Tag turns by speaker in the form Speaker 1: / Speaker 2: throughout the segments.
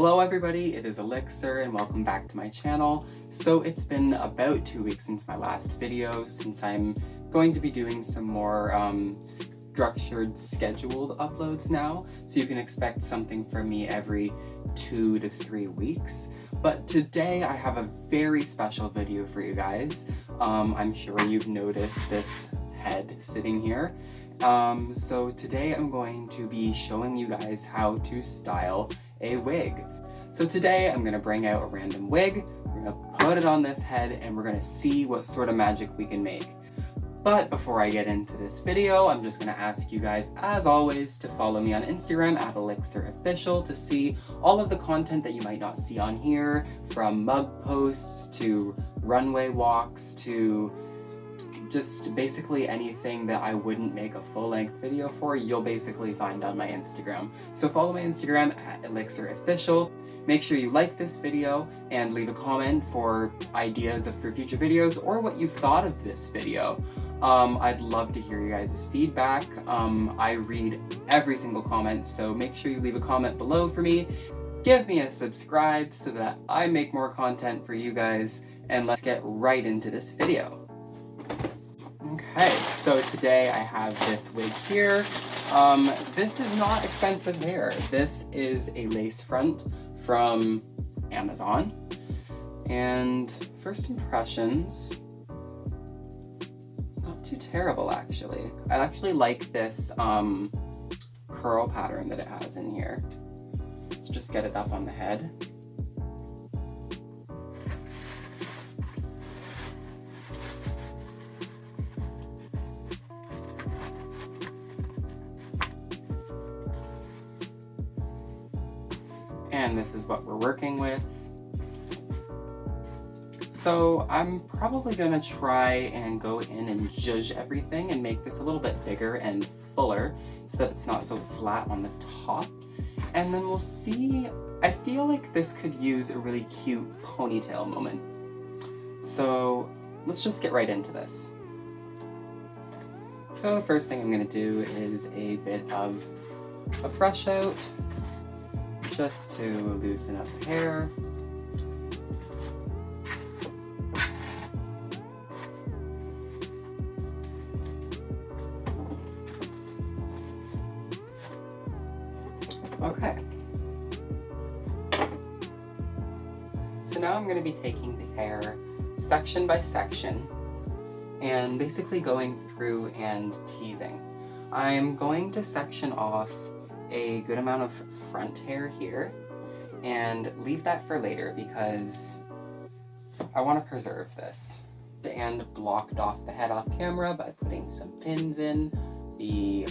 Speaker 1: Hello everybody, it is Elixir and welcome back to my channel. So it's been about 2 weeks since my last video, since I'm going to be doing some more structured, scheduled uploads now. So you can expect something from me every 2 to 3 weeks. But today I have a very special video for you guys. I'm sure you've noticed this head sitting here. So today I'm going to be showing you guys how to style a wig. So today I'm going to bring out a random wig, we're going to put it on this head, and we're going to see what sort of magic we can make. But before I get into this video, I'm just going to ask you guys, as always, to follow me on Instagram at ElixirOfficial to see all of the content that you might not see on here, from mug posts to runway walks to just basically anything that I wouldn't make a full-length video for, you'll basically find on my Instagram. So follow my Instagram at ElixirOfficial. Make sure you like this video and leave a comment for ideas for future videos or what you thought of this video. I'd love to hear you guys' feedback. I read every single comment, so make sure you leave a comment below for me. Give me a subscribe so that I make more content for you guys, and let's get right into this video. Okay, so today I have this wig here. This is not expensive hair. This is a lace front from Amazon. And first impressions, it's not too terrible actually. I actually like this curl pattern that it has in here. Let's just get it up on the head. And this is what we're working with. So I'm probably gonna try and go in and zhuzh everything and make this a little bit bigger and fuller so that it's not so flat on the top. And then we'll see, I feel like this could use a really cute ponytail moment. So let's just get right into this. So the first thing I'm gonna do is a bit of a brush out, just to loosen up the hair. Okay. So now I'm going to be taking the hair section by section and basically going through and teasing. I'm going to section off a good amount of front hair here and leave that for later because I want to preserve this. And blocked off the head off camera by putting some pins in the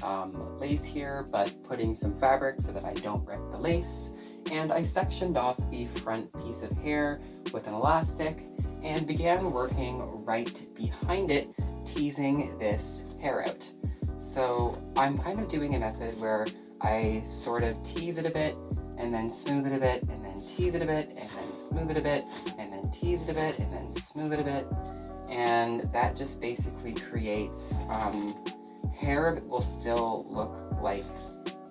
Speaker 1: lace here, but putting some fabric so that I don't rip the lace. And I sectioned off the front piece of hair with an elastic and began working right behind it, teasing this hair out. So I'm kind of doing a method where I sort of tease it a bit, and then smooth it a bit, and then tease it a bit, and then smooth it a bit, and then tease it a bit, and then smooth it a bit. And that just basically creates hair that will still look like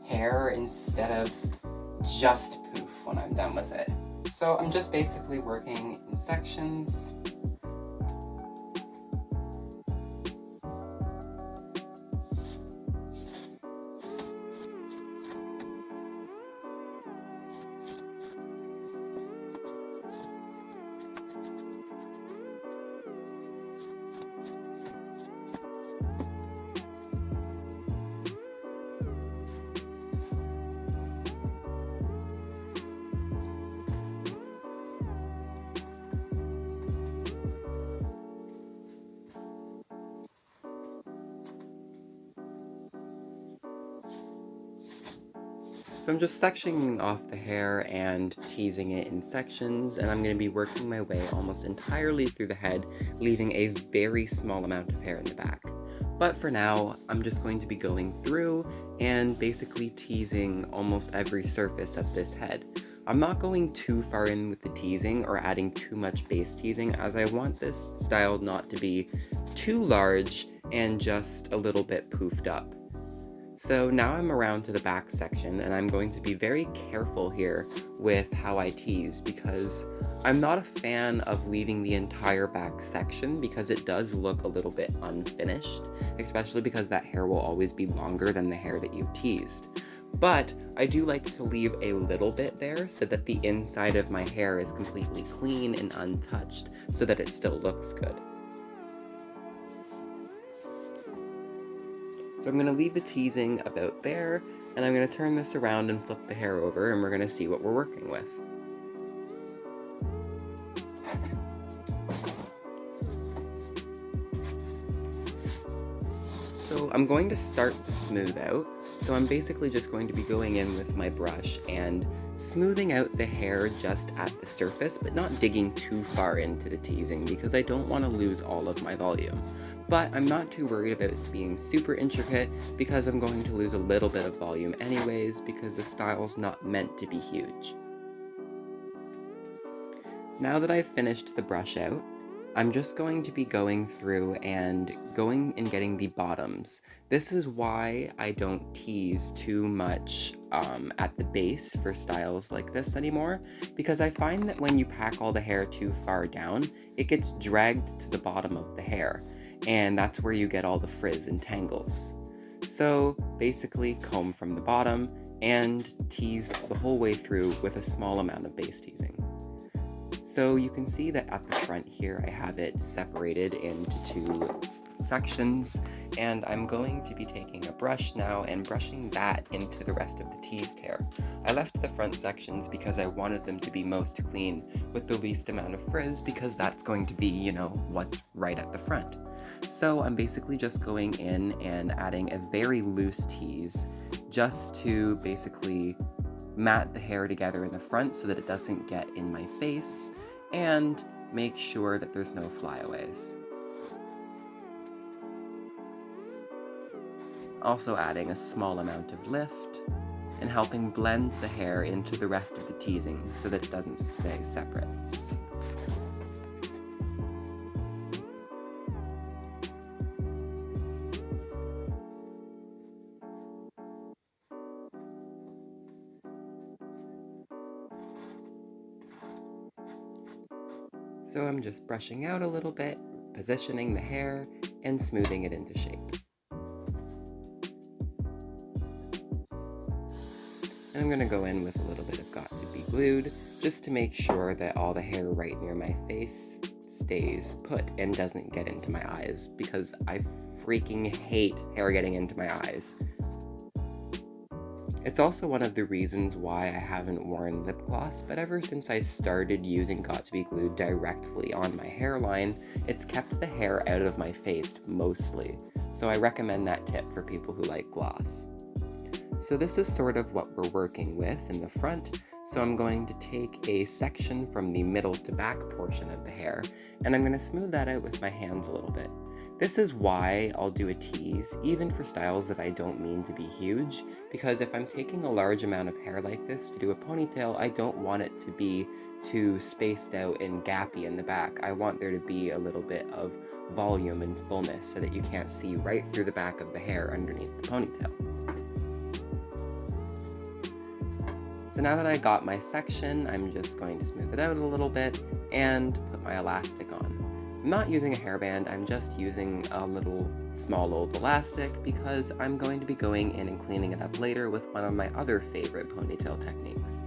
Speaker 1: hair instead of just poof when I'm done with it. So I'm just basically working in sections. So I'm just sectioning off the hair and teasing it in sections, and I'm going to be working my way almost entirely through the head, leaving a very small amount of hair in the back. But for now, I'm just going to be going through and basically teasing almost every surface of this head. I'm not going too far in with the teasing or adding too much base teasing, as I want this style not to be too large and just a little bit poofed up. So now I'm around to the back section, and I'm going to be very careful here with how I tease because I'm not a fan of leaving the entire back section because it does look a little bit unfinished, especially because that hair will always be longer than the hair that you've teased. But I do like to leave a little bit there so that the inside of my hair is completely clean and untouched so that it still looks good. So I'm going to leave the teasing about there, and I'm going to turn this around and flip the hair over, and we're going to see what we're working with. So I'm going to start the smooth out. So I'm basically just going to be going in with my brush and smoothing out the hair just at the surface, but not digging too far into the teasing because I don't want to lose all of my volume. But I'm not too worried about it being super intricate because I'm going to lose a little bit of volume anyways because the style's not meant to be huge. Now that I've finished the brush out, I'm just going to be going through and getting the bottoms. This is why I don't tease too much at the base for styles like this anymore, because I find that when you pack all the hair too far down, it gets dragged to the bottom of the hair, and that's where you get all the frizz and tangles. So basically comb from the bottom and tease the whole way through with a small amount of base teasing. So you can see that at the front here I have it separated into two sections, and I'm going to be taking a brush now and brushing that into the rest of the teased hair. I left the front sections because I wanted them to be most clean with the least amount of frizz because that's going to be, you know, what's right at the front. So I'm basically just going in and adding a very loose tease just to basically mat the hair together in the front so that it doesn't get in my face and make sure that there's no flyaways. Also adding a small amount of lift and helping blend the hair into the rest of the teasing so that it doesn't stay separate. So I'm just brushing out a little bit, positioning the hair, and smoothing it into shape. And I'm going to go in with a little bit of Got to Be Glued, just to make sure that all the hair right near my face stays put and doesn't get into my eyes, because I freaking hate hair getting into my eyes. It's also one of the reasons why I haven't worn lip gloss, but ever since I started using Got to Be Glued directly on my hairline, it's kept the hair out of my face mostly, so I recommend that tip for people who like gloss. So this is sort of what we're working with in the front, so I'm going to take a section from the middle to back portion of the hair, and I'm going to smooth that out with my hands a little bit. This is why I'll do a tease, even for styles that I don't mean to be huge, because if I'm taking a large amount of hair like this to do a ponytail, I don't want it to be too spaced out and gappy in the back. I want there to be a little bit of volume and fullness so that you can't see right through the back of the hair underneath the ponytail. So now that I got my section, I'm just going to smooth it out a little bit and put my elastic on. I'm not using a hairband, I'm just using a little small old elastic because I'm going to be going in and cleaning it up later with one of my other favorite ponytail techniques.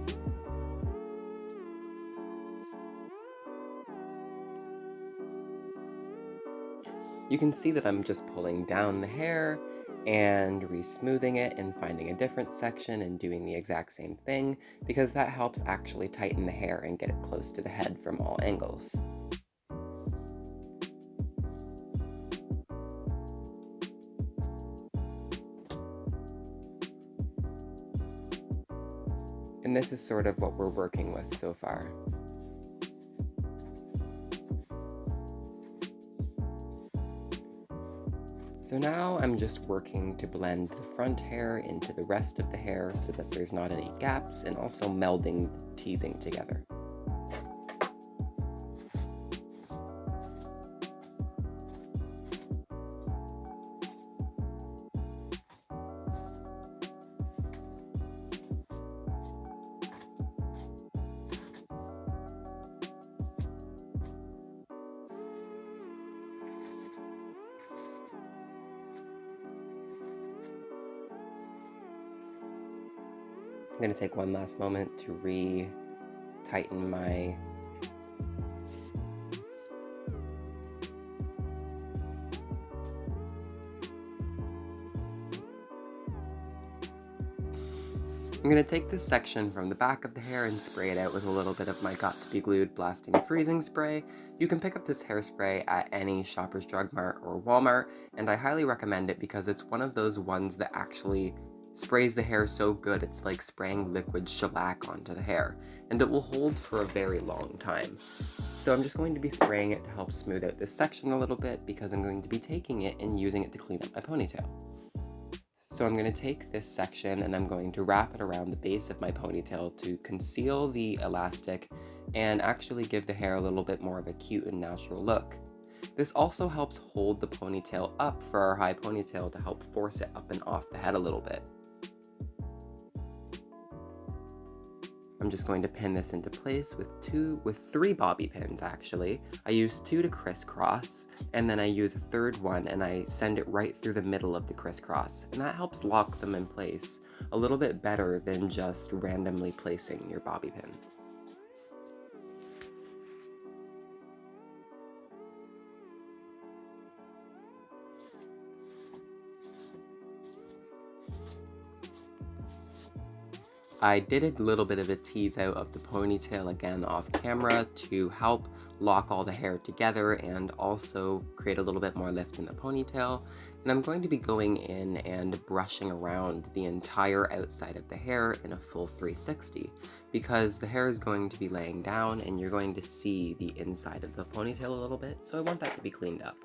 Speaker 1: You can see that I'm just pulling down the hair and re-smoothing it and finding a different section and doing the exact same thing because that helps actually tighten the hair and get it close to the head from all angles. And this is sort of what we're working with so far. So now I'm just working to blend the front hair into the rest of the hair so that there's not any gaps, and also melding the teasing together. I'm going to take one last moment to re-tighten my I'm going to take this section from the back of the hair and spray it out with a little bit of my Got To Be Glued Blasting Freezing Spray. You can pick up this hairspray at any Shoppers Drug Mart or Walmart, and I highly recommend it because it's one of those ones that actually sprays the hair so good it's like spraying liquid shellac onto the hair, and it will hold for a very long time. So I'm just going to be spraying it to help smooth out this section a little bit because I'm going to be taking it and using it to clean up my ponytail. So I'm going to take this section and I'm going to wrap it around the base of my ponytail to conceal the elastic and actually give the hair a little bit more of a cute and natural look. This also helps hold the ponytail up for our high ponytail to help force it up and off the head a little bit. I'm just going to pin this into place with three bobby pins actually. I use 2 to crisscross, and then I use a third one and I send it right through the middle of the crisscross, and that helps lock them in place a little bit better than just randomly placing your bobby pin. I did a little bit of a tease out of the ponytail again off camera to help lock all the hair together and also create a little bit more lift in the ponytail. And I'm going to be going in and brushing around the entire outside of the hair in a full 360 because the hair is going to be laying down and you're going to see the inside of the ponytail a little bit, so I want that to be cleaned up.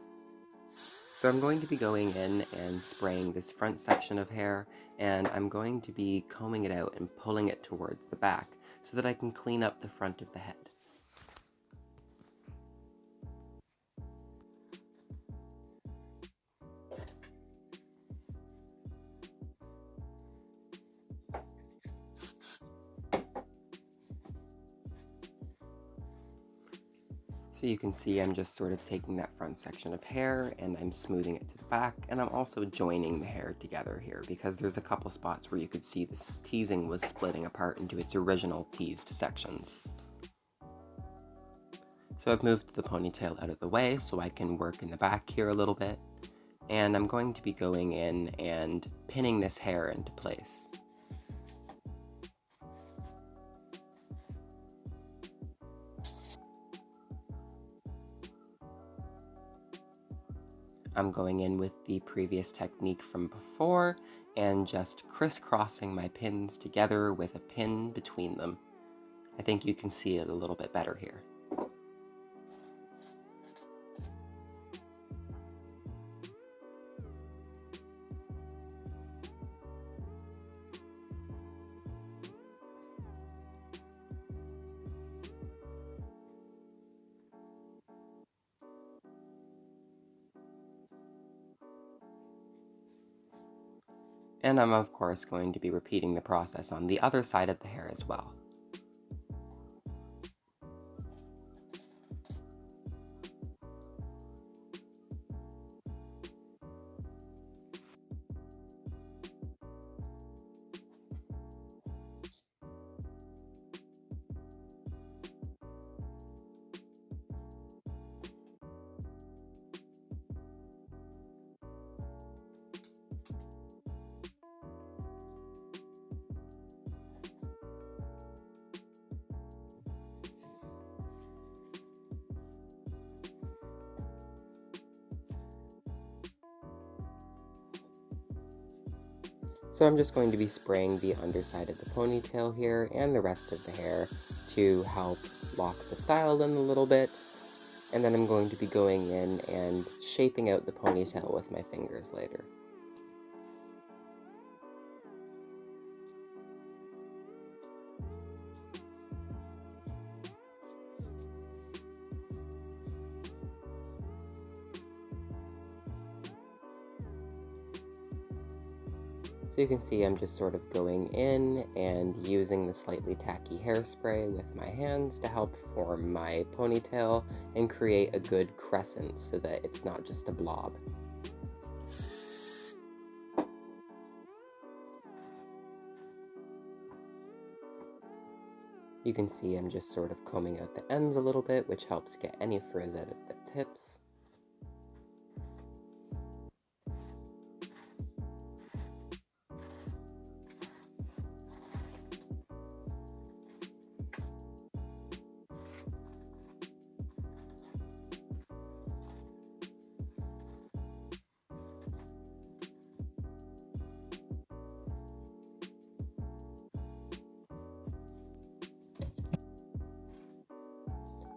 Speaker 1: So I'm going to be going in and spraying this front section of hair, and I'm going to be combing it out and pulling it towards the back so that I can clean up the front of the head. So you can see I'm just sort of taking that front section of hair and I'm smoothing it to the back, and I'm also joining the hair together here because there's a couple spots where you could see this teasing was splitting apart into its original teased sections. So I've moved the ponytail out of the way so I can work in the back here a little bit, and I'm going to be going in and pinning this hair into place. I'm going in with the previous technique from before and just crisscrossing my pins together with a pin between them. I think you can see it a little bit better here. And I'm of course going to be repeating the process on the other side of the hair as well. So I'm just going to be spraying the underside of the ponytail here and the rest of the hair to help lock the style in a little bit. And then I'm going to be going in and shaping out the ponytail with my fingers later. So you can see I'm just sort of going in and using the slightly tacky hairspray with my hands to help form my ponytail and create a good crescent so that it's not just a blob. You can see I'm just sort of combing out the ends a little bit, which helps get any frizz out of the tips.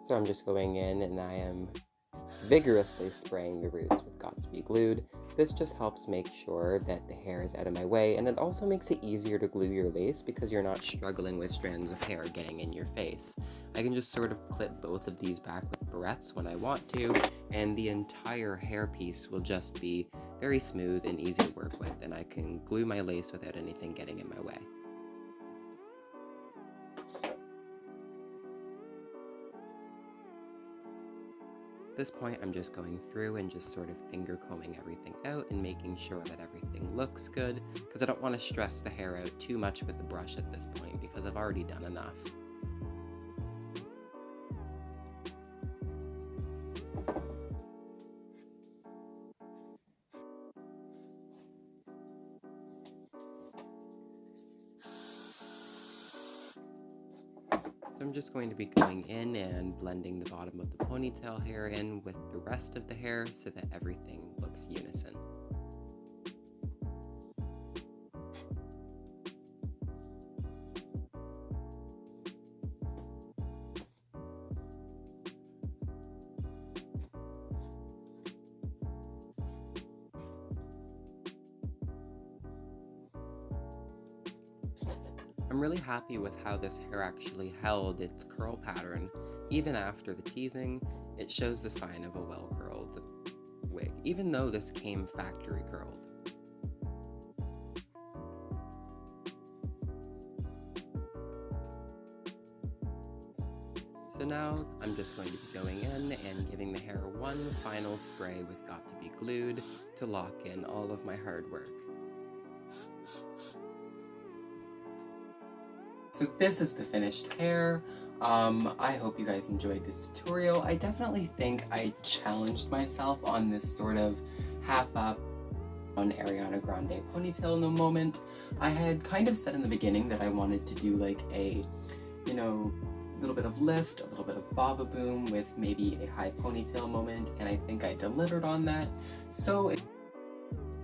Speaker 1: So I'm just going in and I am vigorously spraying the roots with Got to Be Glued. This just helps make sure that the hair is out of my way, and it also makes it easier to glue your lace because you're not struggling with strands of hair getting in your face. I can just sort of clip both of these back with barrettes when I want to, and the entire hair piece will just be very smooth and easy to work with, and I can glue my lace without anything getting in my way. At this point, I'm just going through and just sort of finger combing everything out and making sure that everything looks good, because I don't want to stress the hair out too much with the brush at this point because I've already done enough. So I'm just going to be going in and blending the bottom of the ponytail hair in with the rest of the hair so that everything looks unison. I'm really happy with how this hair actually held its curl pattern. Even after the teasing, it shows the sign of a well-curled wig, even though this came factory curled. So now I'm just going to be going in and giving the hair one final spray with Got to Be Glued to lock in all of my hard work. So this is the finished hair. I hope you guys enjoyed this tutorial. I definitely think I challenged myself on this sort of half up on Ariana Grande ponytail in the moment. I had kind of said in the beginning that I wanted to do like a, you know, little bit of lift, a little bit of baba boom with maybe a high ponytail moment, and I think I delivered on that. So if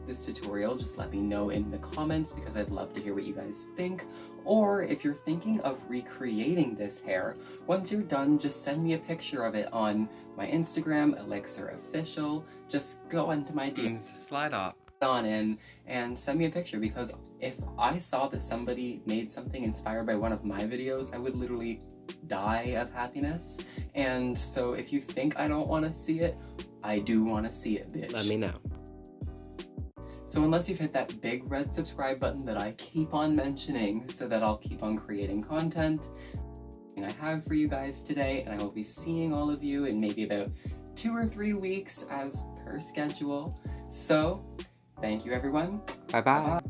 Speaker 1: this tutorial, just let me know in the comments because I'd love to hear what you guys think. Or if you're thinking of recreating this hair, once you're done, just send me a picture of it on my Instagram, Elixir Official. Just go into my DMs, slide on in, and send me a picture, because if I saw that somebody made something inspired by one of my videos, I would literally die of happiness. And so if you think I don't want to see it, I do want to see it, bitch. Let me know. So unless you've hit that big red subscribe button that I keep on mentioning so that I'll keep on creating content, and I have for you guys today, and I will be seeing all of you in maybe about 2 or 3 weeks as per schedule. So thank you everyone. Bye-bye.